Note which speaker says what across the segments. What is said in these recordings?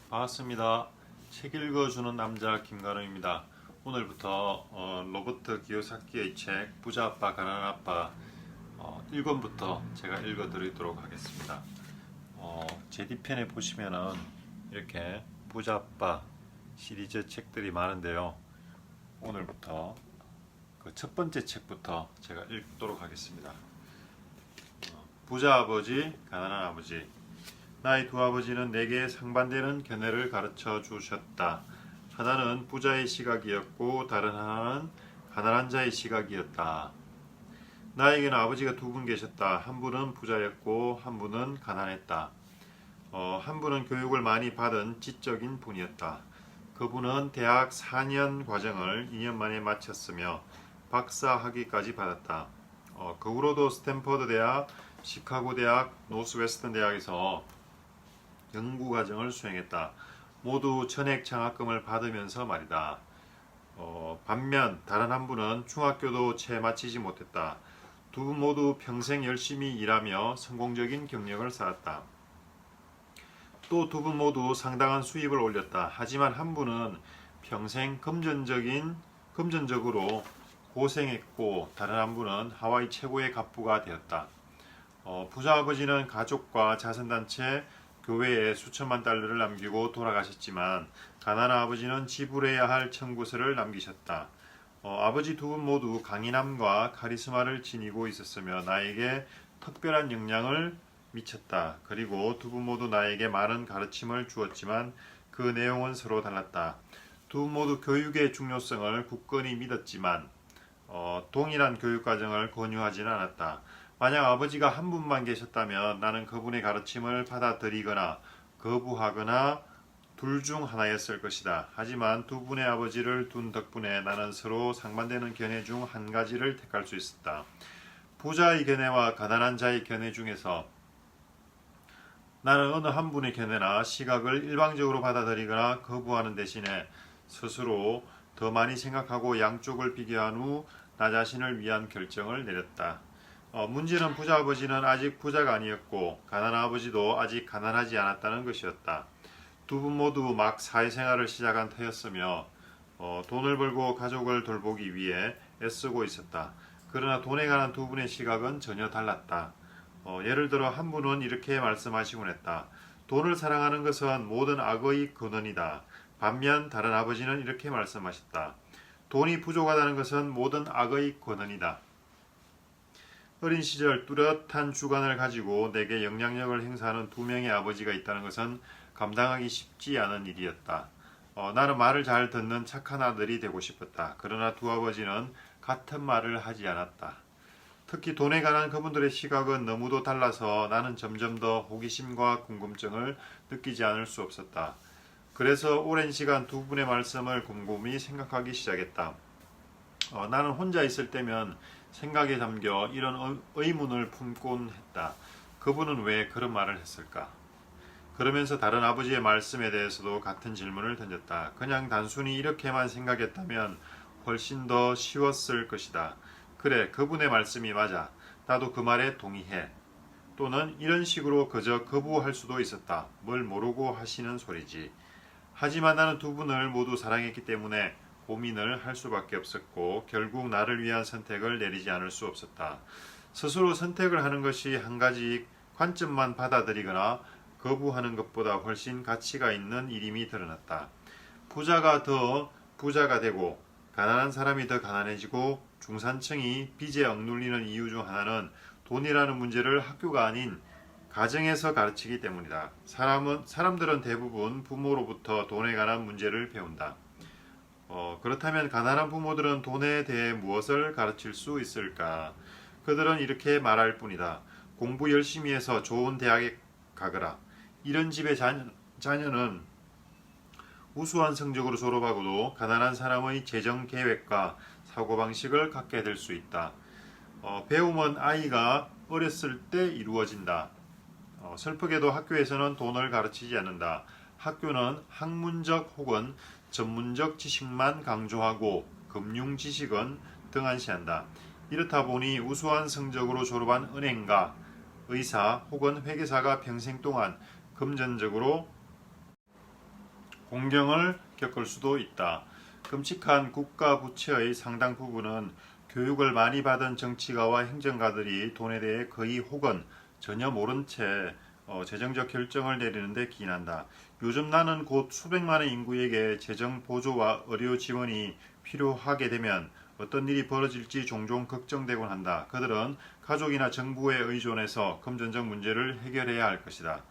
Speaker 1: 반갑습니다. 책 읽어주는 남자 김가름입니다. 오늘부터 로버트 기요사키의 책 부자 아빠 가난한 아빠 1권부터 제가 읽어드리도록 하겠습니다. 제 뒤편에 보시면은 이렇게 부자 아빠 시리즈 책들이 많은데요. 오늘부터 그 첫 번째 책부터 제가 읽도록 하겠습니다. 부자 아버지, 가난한 아버지. 나의 두 아버지는 내게 상반되는 견해를 가르쳐 주셨다. 하나는 부자의 시각이었고 다른 하나는 가난한 자의 시각이었다. 나에게는 아버지가 두 분 계셨다. 한 분은 부자였고 한 분은 가난했다. 한 분은 교육을 많이 받은 지적인 분이었다. 그분은 대학 4년 과정을 2년 만에 마쳤으며 박사 학위까지 받았다. 그 후로도 스탠퍼드 대학, 시카고 대학, 노스웨스턴 대학에서 연구과정을 수행했다. 모두 전액 장학금을 받으면서 말이다. 반면 다른 한 분은 중학교도 채 마치지 못했다. 두 분 모두 평생 열심히 일하며 성공적인 경력을 쌓았다. 또 두 분 모두 상당한 수입을 올렸다. 하지만 한 분은 평생 금전적으로 고생했고 다른 한 분은 하와이 최고의 갑부가 되었다. 부자 아버지는 가족과 자선단체, 교회에 수천만 달러를 남기고 돌아가셨지만 가난한 아버지는 지불해야 할 청구서를 남기셨다. 아버지 두 분 모두 강인함과 카리스마를 지니고 있었으며 나에게 특별한 영향을 미쳤다. 그리고 두 분 모두 나에게 많은 가르침을 주었지만 그 내용은 서로 달랐다. 두 분 모두 교육의 중요성을 굳건히 믿었지만 동일한 교육과정을 권유하지는 않았다. 만약 아버지가 한 분만 계셨다면 나는 그분의 가르침을 받아들이거나 거부하거나 둘 중 하나였을 것이다. 하지만 두 분의 아버지를 둔 덕분에 나는 서로 상반되는 견해 중 한 가지를 택할 수 있었다. 부자의 견해와 가난한 자의 견해 중에서 나는 어느 한 분의 견해나 시각을 일방적으로 받아들이거나 거부하는 대신에 스스로 더 많이 생각하고 양쪽을 비교한 후 나 자신을 위한 결정을 내렸다. 문제는 부자 아버지는 아직 부자가 아니었고 가난한 아버지도 아직 가난하지 않았다는 것이었다. 두 분 모두 막 사회생활을 시작한 터였으며 돈을 벌고 가족을 돌보기 위해 애쓰고 있었다. 그러나 돈에 관한 두 분의 시각은 전혀 달랐다. 예를 들어 한 분은 이렇게 말씀하시곤 했다. 돈을 사랑하는 것은 모든 악의 근원이다. 반면 다른 아버지는 이렇게 말씀하셨다. 돈이 부족하다는 것은 모든 악의 근원이다. 어린 시절 뚜렷한 주관을 가지고 내게 영향력을 행사하는 두 명의 아버지가 있다는 것은 감당하기 쉽지 않은 일이었다. 나는 말을 잘 듣는 착한 아들이 되고 싶었다. 그러나 두 아버지는 같은 말을 하지 않았다. 특히 돈에 관한 그분들의 시각은 너무도 달라서 나는 점점 더 호기심과 궁금증을 느끼지 않을 수 없었다. 그래서 오랜 시간 두 분의 말씀을 곰곰이 생각하기 시작했다. 나는 혼자 있을 때면 생각에 잠겨 이런 의문을 품곤 했다. 그분은 왜 그런 말을 했을까? 그러면서 다른 아버지의 말씀에 대해서도 같은 질문을 던졌다. 그냥 단순히 이렇게만 생각했다면 훨씬 더 쉬웠을 것이다. 그래, 그분의 말씀이 맞아. 나도 그 말에 동의해. 또는 이런 식으로 그저 거부할 수도 있었다. 뭘 모르고 하시는 소리지. 하지만 나는 두 분을 모두 사랑했기 때문에 고민을 할 수밖에 없었고 결국 나를 위한 선택을 내리지 않을 수 없었다. 스스로 선택을 하는 것이 한 가지 관점만 받아들이거나 거부하는 것보다 훨씬 가치가 있는 일임이 드러났다. 부자가 더 부자가 되고 가난한 사람이 더 가난해지고 중산층이 빚에 억눌리는 이유 중 하나는 돈이라는 문제를 학교가 아닌 가정에서 가르치기 때문이다. 사람들은 대부분 부모로부터 돈에 관한 문제를 배운다. 그렇다면 가난한 부모들은 돈에 대해 무엇을 가르칠 수 있을까? 그들은 이렇게 말할 뿐이다. 공부 열심히 해서 좋은 대학에 가거라. 이런 집의 자녀는 우수한 성적으로 졸업하고도 가난한 사람의 재정 계획과 사고방식을 갖게 될 수 있다. 배움은 아이가 어렸을 때 이루어진다. 슬프게도 학교에서는 돈을 가르치지 않는다. 학교는 학문적 혹은 전문적 지식만 강조하고 금융 지식은 등한시한다. 이렇다 보니 우수한 성적으로 졸업한 은행가, 의사 혹은 회계사가 평생 동안 금전적으로 공경을 겪을 수도 있다. 끔찍한 국가 부채의 상당 부분은 교육을 많이 받은 정치가와 행정가들이 돈에 대해 거의 혹은 전혀 모른 채 재정적 결정을 내리는데 기인한다. 요즘 나는 곧 수백만의 인구에게 재정 보조와 의료 지원이 필요하게 되면 어떤 일이 벌어질지 종종 걱정되곤 한다. 그들은 가족이나 정부에 의존해서 금전적 문제를 해결해야 할 것이다.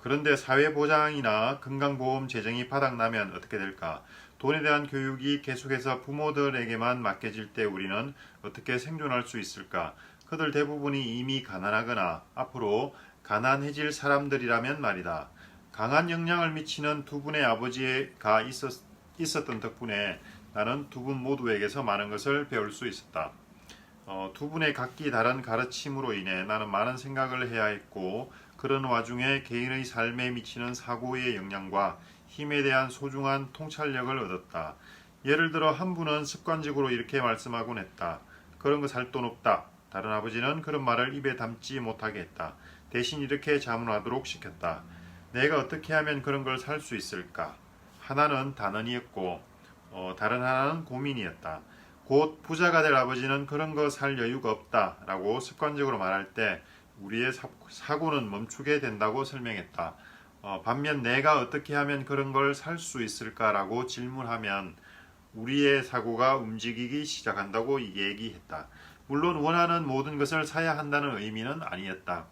Speaker 1: 그런데 사회보장이나 건강보험 재정이 바닥나면 어떻게 될까? 돈에 대한 교육이 계속해서 부모들에게만 맡겨질 때 우리는 어떻게 생존할 수 있을까? 그들 대부분이 이미 가난하거나 앞으로 가난해질 사람들이라면 말이다. 강한 영향을 미치는 두 분의 아버지가 있었던 덕분에 나는 두 분 모두에게서 많은 것을 배울 수 있었다. 두 분의 각기 다른 가르침으로 인해 나는 많은 생각을 해야 했고 그런 와중에 개인의 삶에 미치는 사고의 영향과 힘에 대한 소중한 통찰력을 얻었다. 예를 들어 한 분은 습관적으로 이렇게 말씀하곤 했다. 그런 거 살 돈 없다. 다른 아버지는 그런 말을 입에 담지 못하게 했다. 대신 이렇게 자문하도록 시켰다. 내가 어떻게 하면 그런 걸 살 수 있을까? 하나는 단언이었고 다른 하나는 고민이었다. 곧 부자가 될 아버지는 그런 거 살 여유가 없다 라고 습관적으로 말할 때 우리의 사고는 멈추게 된다고 설명했다. 반면 내가 어떻게 하면 그런 걸 살 수 있을까라고 질문하면 우리의 사고가 움직이기 시작한다고 얘기했다. 물론 원하는 모든 것을 사야 한다는 의미는 아니었다.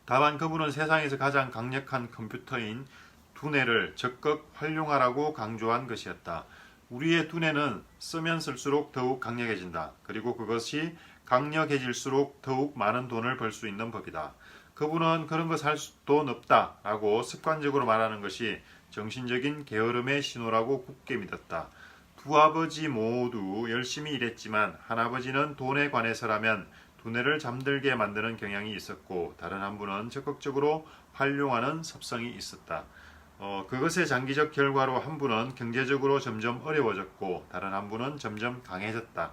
Speaker 1: 다만 그분은 세상에서 가장 강력한 컴퓨터인 두뇌를 적극 활용하라고 강조한 것이었다. 우리의 두뇌는 쓰면 쓸수록 더욱 강력해진다. 그리고 그것이 강력해질수록 더욱 많은 돈을 벌 수 있는 법이다. 그분은 그런 거 살 돈 없다 라고 습관적으로 말하는 것이 정신적인 게으름의 신호라고 굳게 믿었다. 두 아버지 모두 열심히 일했지만 한 아버지는 돈에 관해서라면 두뇌를 잠들게 만드는 경향이 있었고 다른 한 분은 적극적으로 활용하는 습성이 있었다. 그것의 장기적 결과로 한 분은 경제적으로 점점 어려워졌고 다른 한 분은 점점 강해졌다.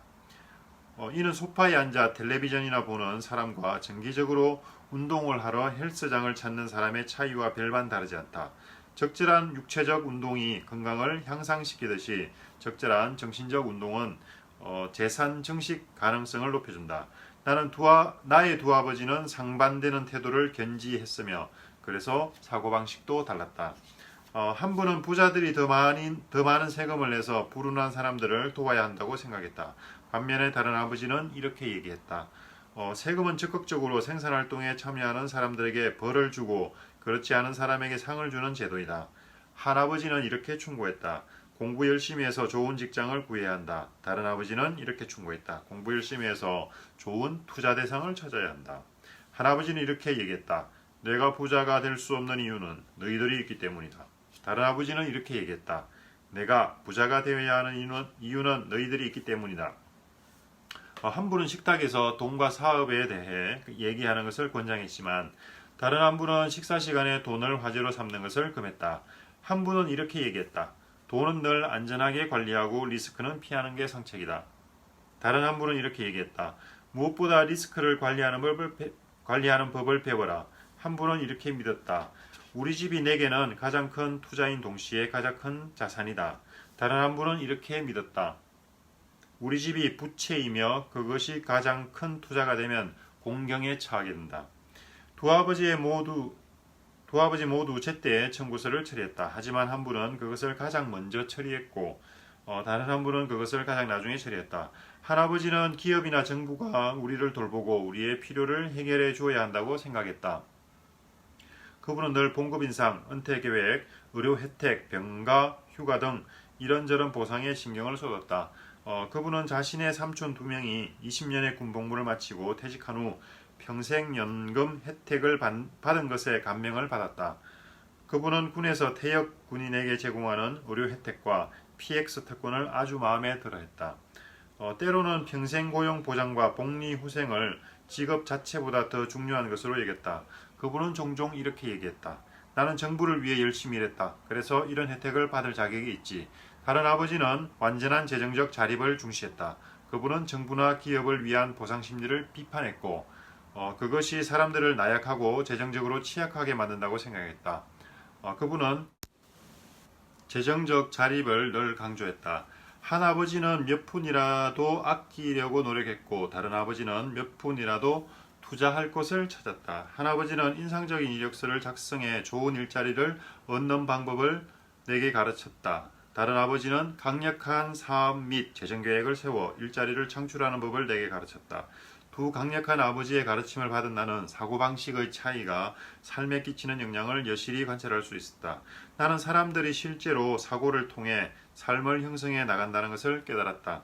Speaker 1: 이는 소파에 앉아 텔레비전이나 보는 사람과 정기적으로 운동을 하러 헬스장을 찾는 사람의 차이와 별반 다르지 않다. 적절한 육체적 운동이 건강을 향상시키듯이 적절한 정신적 운동은 재산 증식 가능성을 높여준다. 나의 두 아버지는 상반되는 태도를 견지했으며 그래서 사고방식도 달랐다. 한 분은 부자들이 더 많은 세금을 내서 불운한 사람들을 도와야 한다고 생각했다. 반면에 다른 아버지는 이렇게 얘기했다. 세금은 적극적으로 생산활동에 참여하는 사람들에게 벌을 주고 그렇지 않은 사람에게 상을 주는 제도이다. 한 아버지는 이렇게 충고했다. 공부 열심히 해서 좋은 직장을 구해야 한다. 다른 아버지는 이렇게 충고했다. 공부 열심히 해서 좋은 투자 대상을 찾아야 한다. 한 아버지는 이렇게 얘기했다. 내가 부자가 될 수 없는 이유는 너희들이 있기 때문이다. 다른 아버지는 이렇게 얘기했다. 내가 부자가 되어야 하는 이유는 너희들이 있기 때문이다. 한 분은 식탁에서 돈과 사업에 대해 얘기하는 것을 권장했지만 다른 한 분은 식사 시간에 돈을 화제로 삼는 것을 금했다. 한 분은 이렇게 얘기했다. 돈은 늘 안전하게 관리하고 리스크는 피하는 게 상책이다. 다른 한 분은 이렇게 얘기했다. 무엇보다 리스크를 관리하는 법을 배워라. 한 분은 이렇게 믿었다. 우리 집이 내게는 가장 큰 투자인 동시에 가장 큰 자산이다. 다른 한 분은 이렇게 믿었다. 우리 집이 부채이며 그것이 가장 큰 투자가 되면 공경에 처하게 된다. 두 아버지 모두 제때 청구서를 처리했다. 하지만 한 분은 그것을 가장 먼저 처리했고 다른 한 분은 그것을 가장 나중에 처리했다. 할아버지는 기업이나 정부가 우리를 돌보고 우리의 필요를 해결해 주어야 한다고 생각했다. 그분은 늘 봉급 인상, 은퇴 계획, 의료 혜택, 병가, 휴가 등 이런저런 보상에 신경을 쏟았다. 그분은 자신의 삼촌 2명이 20년의 군복무를 마치고 퇴직한 후 평생연금 혜택을 받은 것에 감명을 받았다. 그분은 군에서 퇴역 군인에게 제공하는 의료 혜택과 PX 특권을 아주 마음에 들어했다. 때로는 평생 고용 보장과 복리 후생을 직업 자체보다 더 중요한 것으로 여겼다. 그분은 종종 이렇게 얘기했다. 나는 정부를 위해 열심히 일했다. 그래서 이런 혜택을 받을 자격이 있지. 다른 아버지는 완전한 재정적 자립을 중시했다. 그분은 정부나 기업을 위한 보상 심리를 비판했고 그것이 사람들을 나약하고 재정적으로 취약하게 만든다고 생각했다. 그분은 재정적 자립을 늘 강조했다. 한 아버지는 몇 푼이라도 아끼려고 노력했고 다른 아버지는 몇 푼이라도 투자할 곳을 찾았다. 한 아버지는 인상적인 이력서를 작성해 좋은 일자리를 얻는 방법을 내게 가르쳤다. 다른 아버지는 강력한 사업 및 재정계획을 세워 일자리를 창출하는 법을 내게 가르쳤다. 두 강력한 아버지의 가르침을 받은 나는 사고방식의 차이가 삶에 끼치는 영향을 여실히 관찰할 수 있었다. 나는 사람들이 실제로 사고를 통해 삶을 형성해 나간다는 것을 깨달았다.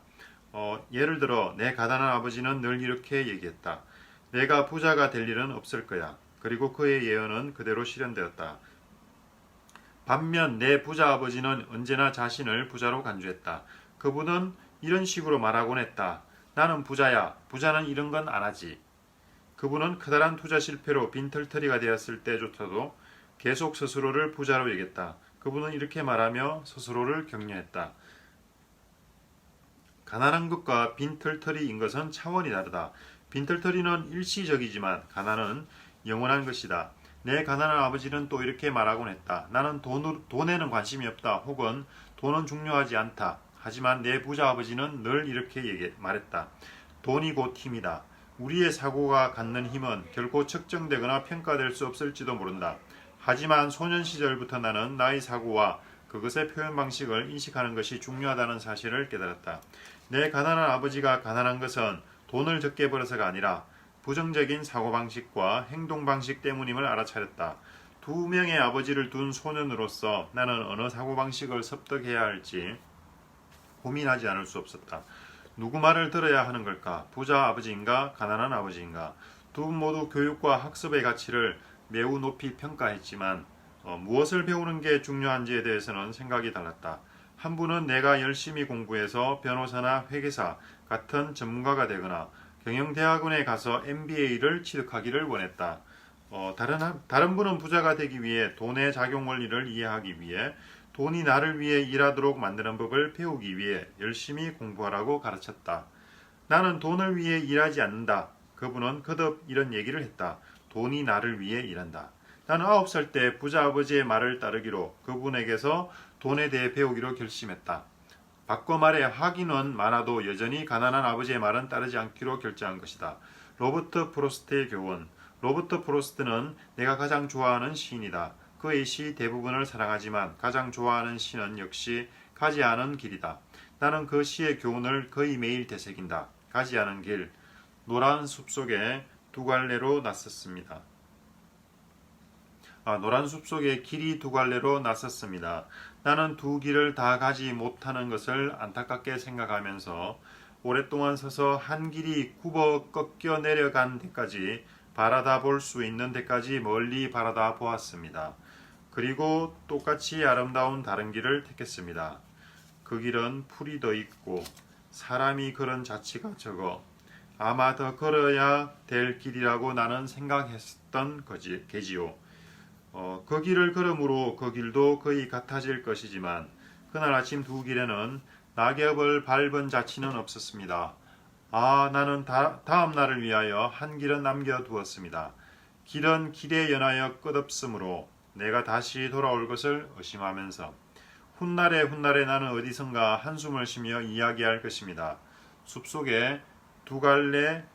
Speaker 1: 예를 들어 내 가난한 아버지는 늘 이렇게 얘기했다. 내가 부자가 될 일은 없을 거야. 그리고 그의 예언은 그대로 실현되었다. 반면 내 부자 아버지는 언제나 자신을 부자로 간주했다. 그분은 이런 식으로 말하곤 했다. 나는 부자야. 부자는 이런 건 안 하지. 그분은 커다란 투자 실패로 빈털터리가 되었을 때조차도 계속 스스로를 부자로 여겼다. 그분은 이렇게 말하며 스스로를 격려했다. 가난한 것과 빈털터리인 것은 차원이 다르다. 빈털터리는 일시적이지만 가난은 영원한 것이다. 내 가난한 아버지는 또 이렇게 말하곤 했다. 나는 돈에는 관심이 없다. 혹은 돈은 중요하지 않다. 하지만 내 부자 아버지는 늘 이렇게 말했다. 돈이 곧 힘이다. 우리의 사고가 갖는 힘은 결코 측정되거나 평가될 수 없을지도 모른다. 하지만 소년 시절부터 나는 나의 사고와 그것의 표현 방식을 인식하는 것이 중요하다는 사실을 깨달았다. 내 가난한 아버지가 가난한 것은 돈을 적게 벌어서가 아니라 부정적인 사고방식과 행동방식 때문임을 알아차렸다. 두 명의 아버지를 둔 소년으로서 나는 어느 사고방식을 습득해야 할지 고민하지 않을 수 없었다. 누구 말을 들어야 하는 걸까? 부자 아버지인가? 가난한 아버지인가? 두 분 모두 교육과 학습의 가치를 매우 높이 평가했지만 무엇을 배우는 게 중요한지에 대해서는 생각이 달랐다. 한 분은 내가 열심히 공부해서 변호사나 회계사 같은 전문가가 되거나 경영대학원에 가서 MBA를 취득하기를 원했다. 다른 분은 부자가 되기 위해 돈의 작용 원리를 이해하기 위해 돈이 나를 위해 일하도록 만드는 법을 배우기 위해 열심히 공부하라고 가르쳤다. 나는 돈을 위해 일하지 않는다. 그분은 거듭 이런 얘기를 했다. 돈이 나를 위해 일한다. 나는 9살 때 부자 아버지의 말을 따르기로 그분에게서 돈에 대해 배우기로 결심했다. 바꿔 말해 학위는 많아도 여전히 가난한 아버지의 말은 따르지 않기로 결정한 것이다. 로버트 프로스트의 교훈. 로버트 프로스트는 내가 가장 좋아하는 시인이다. 그의 시 대부분을 사랑하지만 가장 좋아하는 시는 역시 가지 않은 길이다. 나는 그 시의 교훈을 거의 매일 되새긴다. 가지 않은 길. 노란 숲속에 두 갈래로 났었습니다. 노란 숲속에 길이 두 갈래로 났었습니다. 나는 두 길을 다 가지 못하는 것을 안타깝게 생각하면서 오랫동안 서서 한 길이 굽어 꺾여 내려간 데까지 바라다 볼 수 있는 데까지 멀리 바라다 보았습니다. 그리고 똑같이 아름다운 다른 길을 택했습니다. 그 길은 풀이 더 있고 사람이 걸은 자치가 적어 아마 더 걸어야 될 길이라고 나는 생각했던 게지요. 그 길을 걸음으로 그 길도 거의 같아질 것이지만 그날 아침 두 길에는 낙엽을 밟은 자치는 없었습니다. 나는 다음 날을 위하여 한 길은 남겨두었습니다. 길은 길에 연하여 끝없으므로 내가 다시 돌아올 것을 의심하면서 훗날에 나는 어디선가 한숨을 쉬며 이야기할 것입니다. 숲속에 두 갈래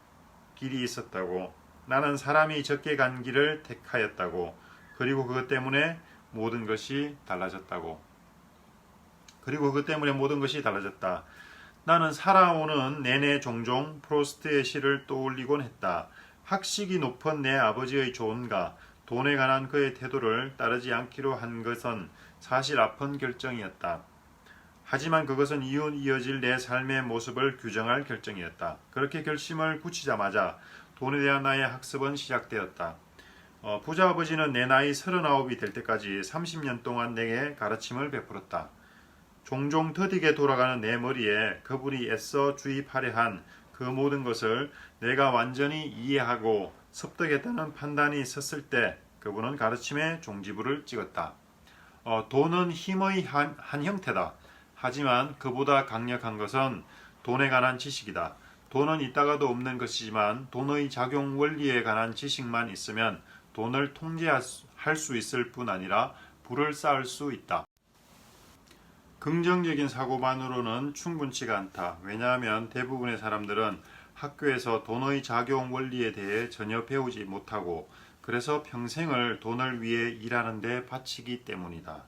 Speaker 1: 길이 있었다고, 나는 사람이 적게 간 길을 택하였다고, 그리고 그것 때문에 모든 것이 달라졌다. 나는 살아오는 내내 종종 프로스트의 시를 떠올리곤 했다. 학식이 높은 내 아버지의 조언과 돈에 관한 그의 태도를 따르지 않기로 한 것은 사실 아픈 결정이었다. 하지만 그것은 이어질 내 삶의 모습을 규정할 결정이었다. 그렇게 결심을 굳히자마자 돈에 대한 나의 학습은 시작되었다. 부자 아버지는 내 나이 39이 될 때까지 30년 동안 내게 가르침을 베풀었다. 종종 더디게 돌아가는 내 머리에 그분이 애써 주입하려 한 그 모든 것을 내가 완전히 이해하고 습득했다는 판단이 섰을 때 그분은 가르침의 종지부를 찍었다. 돈은 힘의 한 형태다. 하지만 그보다 강력한 것은 돈에 관한 지식이다. 돈은 있다가도 없는 것이지만 돈의 작용 원리에 관한 지식만 있으면 돈을 통제할 수 있을 뿐 아니라 부를 쌓을 수 있다. 긍정적인 사고만으로는 충분치가 않다. 왜냐하면 대부분의 사람들은 학교에서 돈의 작용 원리에 대해 전혀 배우지 못하고 그래서 평생을 돈을 위해 일하는 데 바치기 때문이다.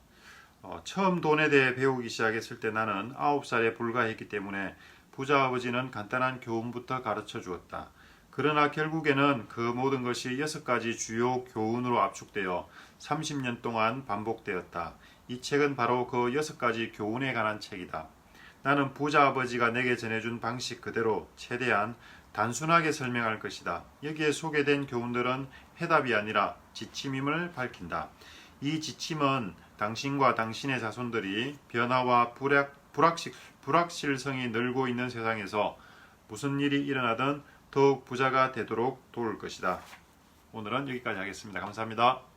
Speaker 1: 처음 돈에 대해 배우기 시작했을 때 나는 9살에 불과했기 때문에 부자 아버지는 간단한 교훈부터 가르쳐 주었다. 그러나 결국에는 그 모든 것이 6가지 주요 교훈으로 압축되어 30년 동안 반복되었다. 이 책은 바로 그 6가지 교훈에 관한 책이다. 나는 부자 아버지가 내게 전해준 방식 그대로 최대한 단순하게 설명할 것이다. 여기에 소개된 교훈들은 해답이 아니라 지침임을 밝힌다. 이 지침은 당신과 당신의 자손들이 변화와 불확실성이 늘고 있는 세상에서 무슨 일이 일어나든 더욱 부자가 되도록 도울 것이다. 오늘은 여기까지 하겠습니다. 감사합니다.